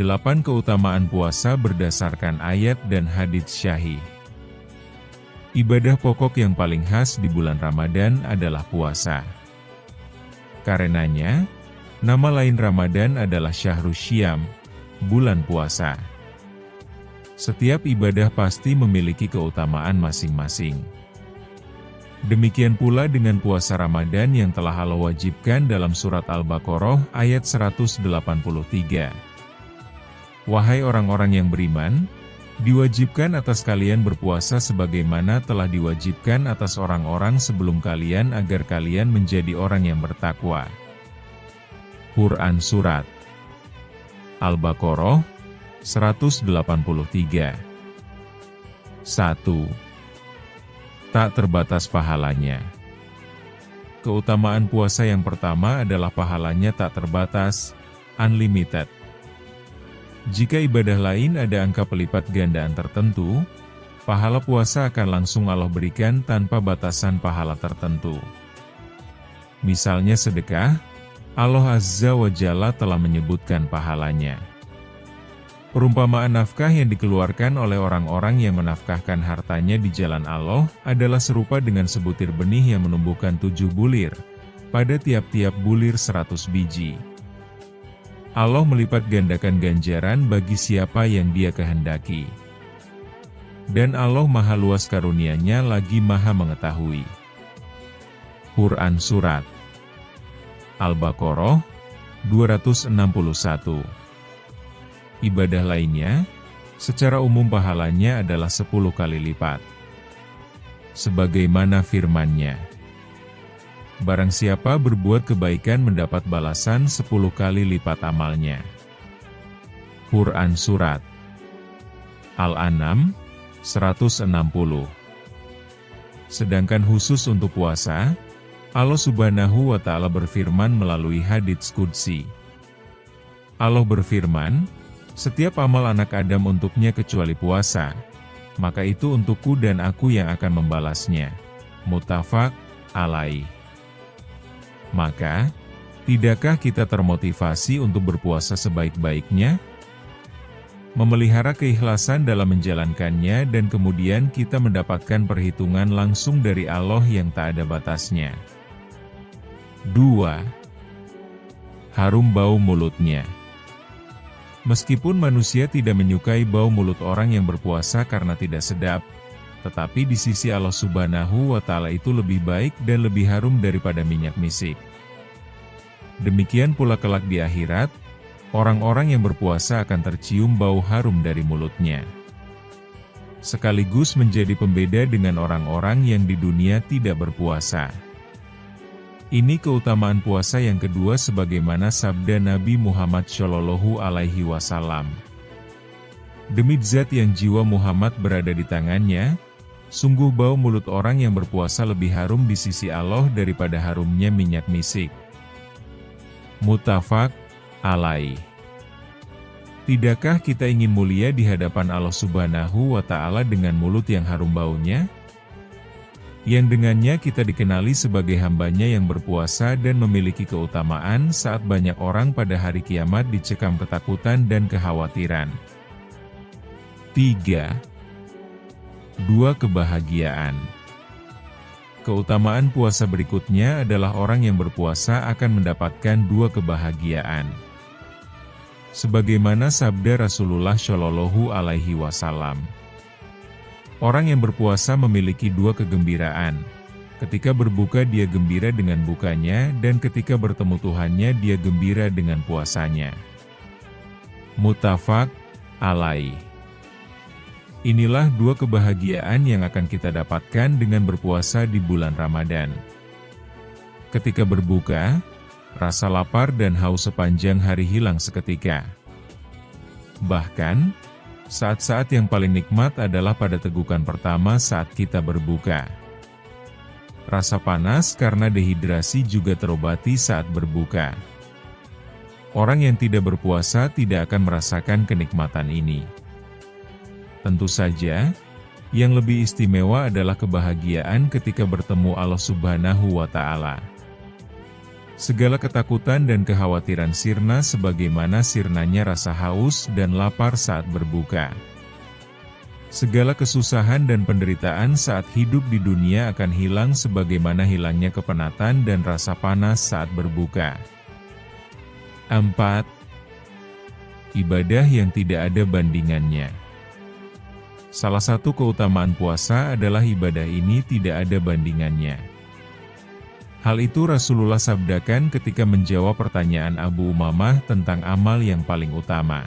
8 keutamaan puasa berdasarkan ayat dan hadits syahih. Ibadah pokok yang paling khas di bulan Ramadan adalah puasa. Karenanya, nama lain Ramadan adalah Syahrus Syiyam, bulan puasa. Setiap ibadah pasti memiliki keutamaan masing-masing. Demikian pula dengan puasa Ramadan yang telah Allah wajibkan dalam surat Al-Baqarah ayat 183. Wahai orang-orang yang beriman, diwajibkan atas kalian berpuasa sebagaimana telah diwajibkan atas orang-orang sebelum kalian agar kalian menjadi orang yang bertakwa. Quran Surat Al-Baqarah 183. 1. Tak terbatas pahalanya. Keutamaan puasa yang pertama adalah pahalanya tak terbatas, unlimited. Jika ibadah lain ada angka pelipat gandaan tertentu, pahala puasa akan langsung Allah berikan tanpa batasan pahala tertentu. Misalnya sedekah, Allah Azza wa Jalla telah menyebutkan pahalanya. Perumpamaan nafkah yang dikeluarkan oleh orang-orang yang menafkahkan hartanya di jalan Allah adalah serupa dengan sebutir benih yang menumbuhkan 7 bulir, pada tiap-tiap bulir 100 biji. Allah melipat gandakan ganjaran bagi siapa yang Dia kehendaki. Dan Allah Maha Luas karunia-Nya lagi Maha mengetahui. Quran Surat Al-Baqarah 261. Ibadah lainnya, secara umum pahalanya adalah 10 kali lipat. Sebagaimana firman-Nya, barang siapa berbuat kebaikan mendapat balasan 10 kali lipat amalnya. Quran Surat Al-An'am 160. Sedangkan khusus untuk puasa, Allah Subhanahu wa Ta'ala berfirman melalui hadits qudsi. Allah berfirman, setiap amal anak Adam untuknya kecuali puasa, maka itu untukku dan aku yang akan membalasnya. Muttafaq alaih. Maka, tidakkah kita termotivasi untuk berpuasa sebaik-baiknya? Memelihara keikhlasan dalam menjalankannya dan kemudian kita mendapatkan perhitungan langsung dari Allah yang tak ada batasnya. 2. Harum bau mulutnya. Meskipun manusia tidak menyukai bau mulut orang yang berpuasa karena tidak sedap, tetapi di sisi Allah Subhanahu wa Ta'ala itu lebih baik dan lebih harum daripada minyak misik. Demikian pula kelak di akhirat, orang-orang yang berpuasa akan tercium bau harum dari mulutnya. Sekaligus menjadi pembeda dengan orang-orang yang di dunia tidak berpuasa. Ini keutamaan puasa yang kedua sebagaimana sabda Nabi Muhammad Shallallahu Alaihi Wasallam. Demi zat yang jiwa Muhammad berada di tangannya, sungguh bau mulut orang yang berpuasa lebih harum di sisi Allah daripada harumnya minyak misik. Muttafaq alaih. Tidakkah kita ingin mulia di hadapan Allah Subhanahu wa Ta'ala dengan mulut yang harum baunya? Yang dengannya kita dikenali sebagai hamba-Nya yang berpuasa dan memiliki keutamaan saat banyak orang pada hari kiamat dicekam ketakutan dan kekhawatiran. 3. 2 kebahagiaan. Keutamaan puasa berikutnya adalah orang yang berpuasa akan mendapatkan 2 kebahagiaan. Sebagaimana sabda Rasulullah Shallallahu Alaihi Wasallam. Orang yang berpuasa memiliki 2 kegembiraan. Ketika berbuka dia gembira dengan bukanya, dan ketika bertemu Tuhannya dia gembira dengan puasanya. Muttafaq alaih. Inilah 2 kebahagiaan yang akan kita dapatkan dengan berpuasa di bulan Ramadan. Ketika berbuka, rasa lapar dan haus sepanjang hari hilang seketika. Bahkan, saat-saat yang paling nikmat adalah pada tegukan pertama saat kita berbuka. Rasa panas karena dehidrasi juga terobati saat berbuka. Orang yang tidak berpuasa tidak akan merasakan kenikmatan ini. Tentu saja, yang lebih istimewa adalah kebahagiaan ketika bertemu Allah Subhanahu wa Ta'ala. Segala ketakutan dan kekhawatiran sirna sebagaimana sirnanya rasa haus dan lapar saat berbuka. Segala kesusahan dan penderitaan saat hidup di dunia akan hilang sebagaimana hilangnya kepenatan dan rasa panas saat berbuka. 4. Ibadah yang tidak ada bandingannya. Salah satu keutamaan puasa adalah ibadah ini tidak ada bandingannya. Hal itu Rasulullah sabdakan ketika menjawab pertanyaan Abu Umamah tentang amal yang paling utama.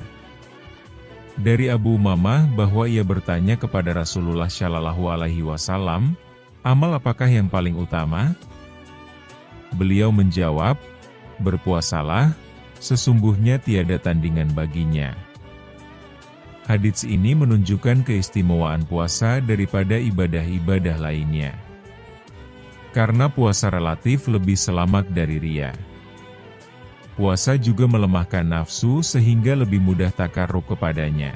Dari Abu Umamah bahwa ia bertanya kepada Rasulullah Shallallahu Alaihi Wasallam, amal apakah yang paling utama? Beliau menjawab, berpuasalah, sesungguhnya tiada tandingan baginya. Hadits ini menunjukkan keistimewaan puasa daripada ibadah-ibadah lainnya. Karena puasa relatif lebih selamat dari riya. Puasa juga melemahkan nafsu sehingga lebih mudah takarrub kepadanya.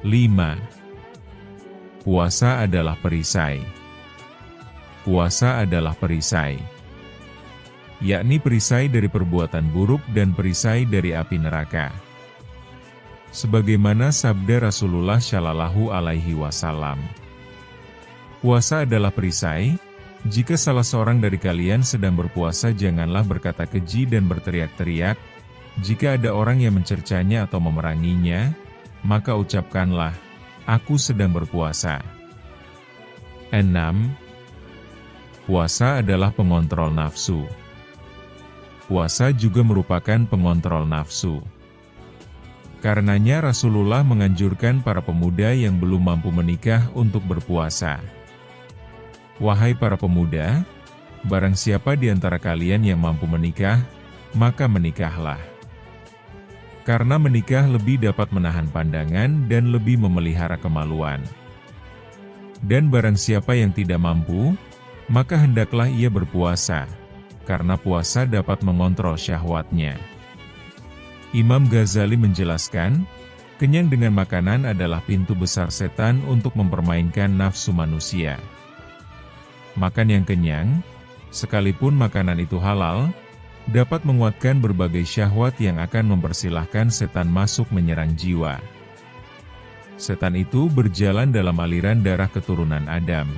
5. Puasa adalah perisai. Puasa adalah perisai, yakni perisai dari perbuatan buruk dan perisai dari api neraka. Sebagaimana sabda Rasulullah Shallallahu Alaihi Wasallam, puasa adalah perisai. Jika salah seorang dari kalian sedang berpuasa, janganlah berkata keji dan berteriak-teriak. Jika ada orang yang mencercanya atau memeranginya, maka ucapkanlah, aku sedang berpuasa. 6. Puasa adalah pengontrol nafsu. Puasa juga merupakan pengontrol nafsu. Karenanya Rasulullah menganjurkan para pemuda yang belum mampu menikah untuk berpuasa. Wahai para pemuda, barang siapa di antara kalian yang mampu menikah, maka menikahlah. Karena menikah lebih dapat menahan pandangan dan lebih memelihara kemaluan. Dan barang siapa yang tidak mampu, maka hendaklah ia berpuasa, karena puasa dapat mengontrol syahwatnya. Imam Ghazali menjelaskan, kenyang dengan makanan adalah pintu besar setan untuk mempermainkan nafsu manusia. Makan yang kenyang, sekalipun makanan itu halal, dapat menguatkan berbagai syahwat yang akan mempersilahkan setan masuk menyerang jiwa. Setan itu berjalan dalam aliran darah keturunan Adam.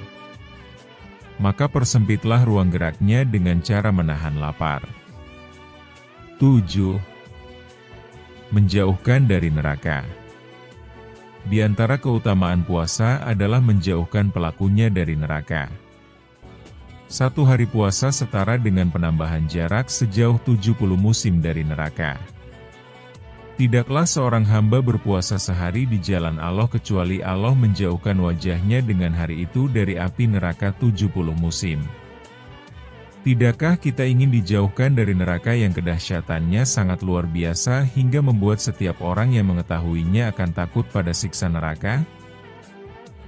Maka persempitlah ruang geraknya dengan cara menahan lapar. 7. Menjauhkan dari neraka. Di antara keutamaan puasa adalah menjauhkan pelakunya dari neraka. 1 hari puasa setara dengan penambahan jarak sejauh 70 musim dari neraka. Tidaklah seorang hamba berpuasa sehari di jalan Allah kecuali Allah menjauhkan wajahnya dengan hari itu dari api neraka 70 musim. Tidakkah kita ingin dijauhkan dari neraka yang kedahsyatannya sangat luar biasa hingga membuat setiap orang yang mengetahuinya akan takut pada siksa neraka?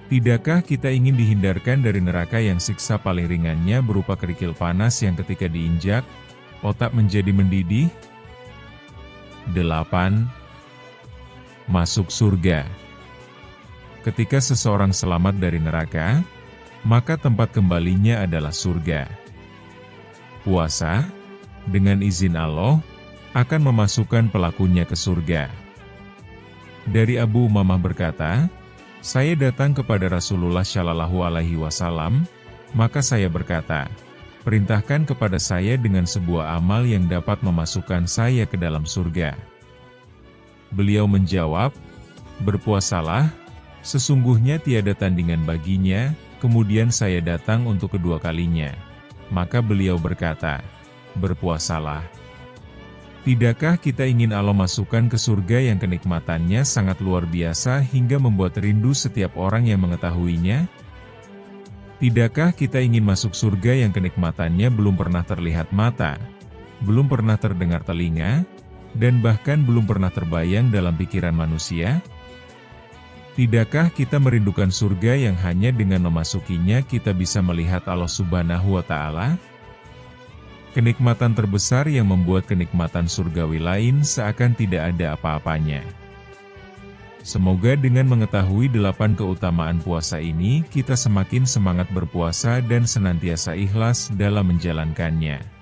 Tidakkah kita ingin dihindarkan dari neraka yang siksa paling ringannya berupa kerikil panas yang ketika diinjak, otak menjadi mendidih? 8. Masuk surga. Ketika seseorang selamat dari neraka, maka tempat kembalinya adalah surga. Puasa, dengan izin Allah, akan memasukkan pelakunya ke surga. Dari Abu Umamah berkata, saya datang kepada Rasulullah Shallallahu Alaihi Wasallam, maka saya berkata, perintahkan kepada saya dengan sebuah amal yang dapat memasukkan saya ke dalam surga. Beliau menjawab, berpuasalah, sesungguhnya tiada tandingan baginya. Kemudian saya datang untuk kedua kalinya. Maka beliau berkata, berpuasalah. Tidakkah kita ingin Allah masukkan ke surga yang kenikmatannya sangat luar biasa hingga membuat rindu setiap orang yang mengetahuinya? Tidakkah kita ingin masuk surga yang kenikmatannya belum pernah terlihat mata, belum pernah terdengar telinga, dan bahkan belum pernah terbayang dalam pikiran manusia? Tidakkah kita merindukan surga yang hanya dengan memasukinya kita bisa melihat Allah Subhanahu wa Ta'ala? Kenikmatan terbesar yang membuat kenikmatan surgawi lain seakan tidak ada apa-apanya. Semoga dengan mengetahui 8 keutamaan puasa ini, kita semakin semangat berpuasa dan senantiasa ikhlas dalam menjalankannya.